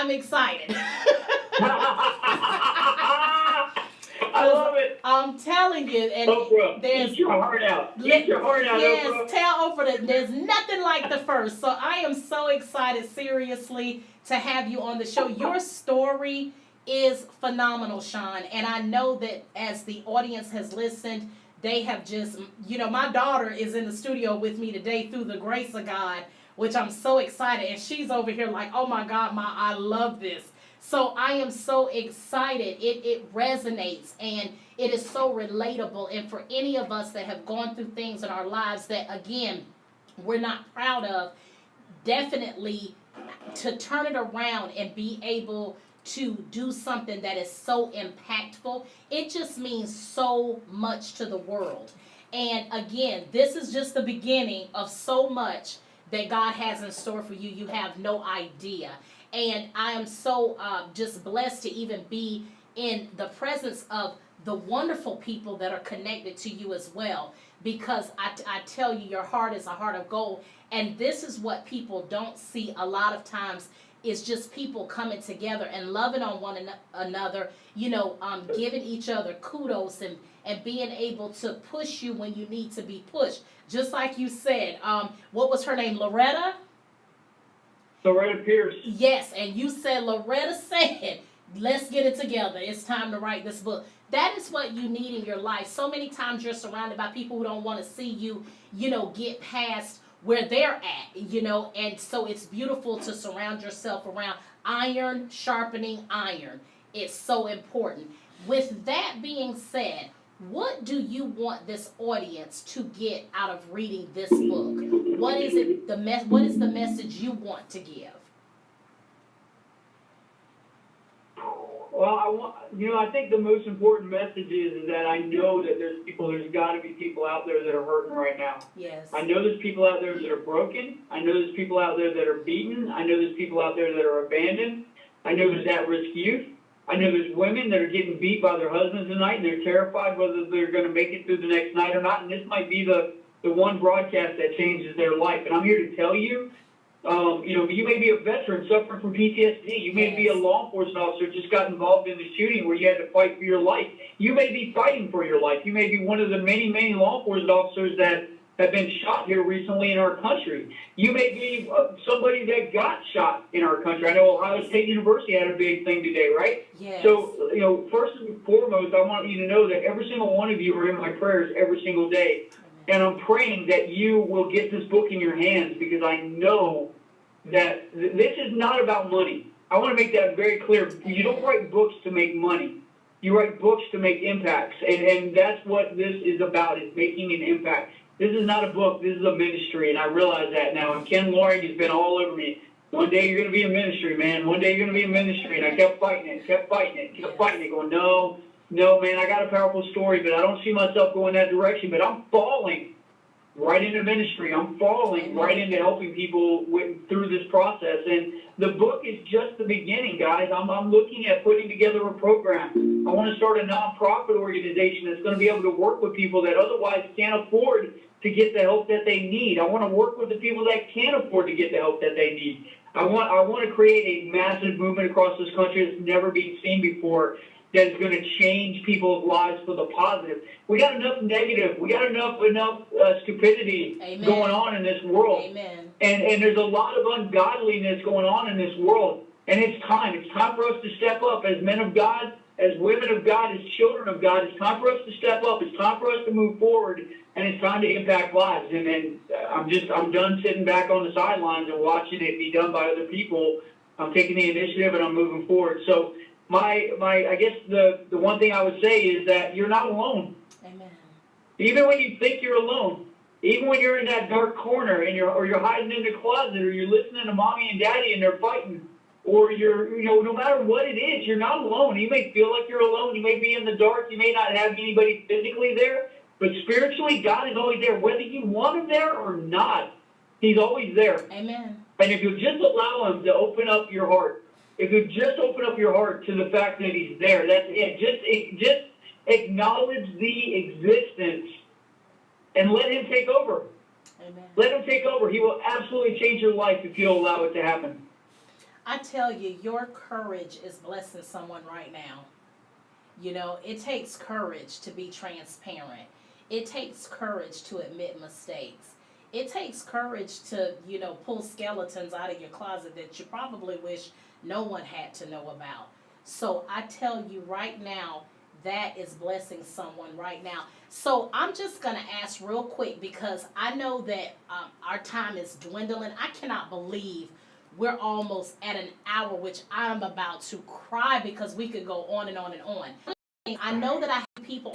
I'm excited. I love it. I'm telling you, and Oprah, there's eat your heart out. Eat your heart out, yes, Oprah. tell Oprah that there's nothing like the first. So I am so excited, seriously, to have you on the show. Your story is phenomenal, Sean, and I know that as the audience has listened, they have just, my daughter is in the studio with me today through the grace of God, which I'm so excited, and she's over here like, oh my God, I love this. So I am so excited. It resonates and it is so relatable. And for any of us that have gone through things in our lives that, again, we're not proud of, definitely to turn it around and be able to do something that is so impactful, it just means so much to the world. And again, this is just the beginning of so much that God has in store for you. You have no idea. And I am so just blessed to even be in the presence of the wonderful people that are connected to you as well. Because I tell you, your heart is a heart of gold. And this is what people don't see a lot of times, is just people coming together and loving on one another, giving each other kudos and being able to push you when you need to be pushed. Just like you said, what was her name, Loretta? Loretta Pierce. Yes, and you said, Loretta said, let's get it together. It's time to write this book. That is what you need in your life. So many times you're surrounded by people who don't want to see you, get past where they're at, and so it's beautiful to surround yourself around iron sharpening iron. It's so important. With that being said, what do you want this audience to get out of reading this book? What is it? What is the message you want to give? Well, I think the most important message is that I know that there's got to be people out there that are hurting right now. Yes. I know there's people out there that are broken. I know there's people out there that are beaten. I know there's people out there that are abandoned. I know there's at-risk youth. I know there's women that are getting beat by their husbands tonight, and they're terrified whether they're going to make it through the next night or not. And this might be the one broadcast that changes their life. And I'm here to tell you, you may be a veteran suffering from PTSD. You may be a law enforcement officer just got involved in the shooting where you had to fight for your life. You may be fighting for your life. You may be one of the many, many law enforcement officers that have been shot here recently in our country. You may be somebody that got shot in our country. I know Ohio State University had a big thing today, right? Yes. So, first and foremost, I want you to know that every single one of you are in my prayers every single day. And I'm praying that you will get this book in your hands, because I know that this is not about money. I want to make that very clear. You don't write books to make money. You write books to make impacts. And that's what this is about, is making an impact. This is not a book. This is a ministry, and I realize that now. And Ken Loring has been all over me. One day you're going to be in ministry, man. One day you're going to be in ministry. And I kept fighting it, going, no, man, I got a powerful story, but I don't see myself going that direction. But I'm falling right into ministry. I'm falling right into helping people through this process. And the book is just the beginning, guys. I'm looking at putting together a program. I want to start a nonprofit organization that's going to be able to work with people that otherwise can't afford to get the help that they need. I want to work with the people that can afford to get the help that they need. I want to create a massive movement across this country that's never been seen before, that is going to change people's lives for the positive. We got enough negative. We got enough stupidity going on in this world. Amen. And there's a lot of ungodliness going on in this world. And it's time. It's time for us to step up as men of God, as women of God, as children of God. It's time for us to step up. It's time for us to move forward. And it's time to impact lives. And I'm done sitting back on the sidelines and watching it be done by other people. I'm taking the initiative and I'm moving forward. So I guess the one thing I would say is that you're not alone. Amen. Even when you think you're alone, even when you're in that dark corner and you're hiding in the closet, or you're listening to mommy and daddy and they're fighting, or no matter what it is, you're not alone. You may feel like you're alone. You may be in the dark. You may not have anybody physically there, but spiritually, God is always there, whether you want him there or not. He's always there. Amen. And if you just allow him to open up your heart, if you just open up your heart to the fact that he's there, that's it. Just acknowledge the existence and let him take over. Amen. Let him take over. He will absolutely change your life if you'll allow it to happen. I tell you, your courage is blessing someone right now. You know, it takes courage to be transparent. It takes courage to admit mistakes. It takes courage to, pull skeletons out of your closet that you probably wish no one had to know about. So I tell you right now, that is blessing someone right now. So I'm just going to ask real quick because I know that our time is dwindling. I cannot believe we're almost at an hour, which I'm about to cry because we could go on and on and on. I know that I have people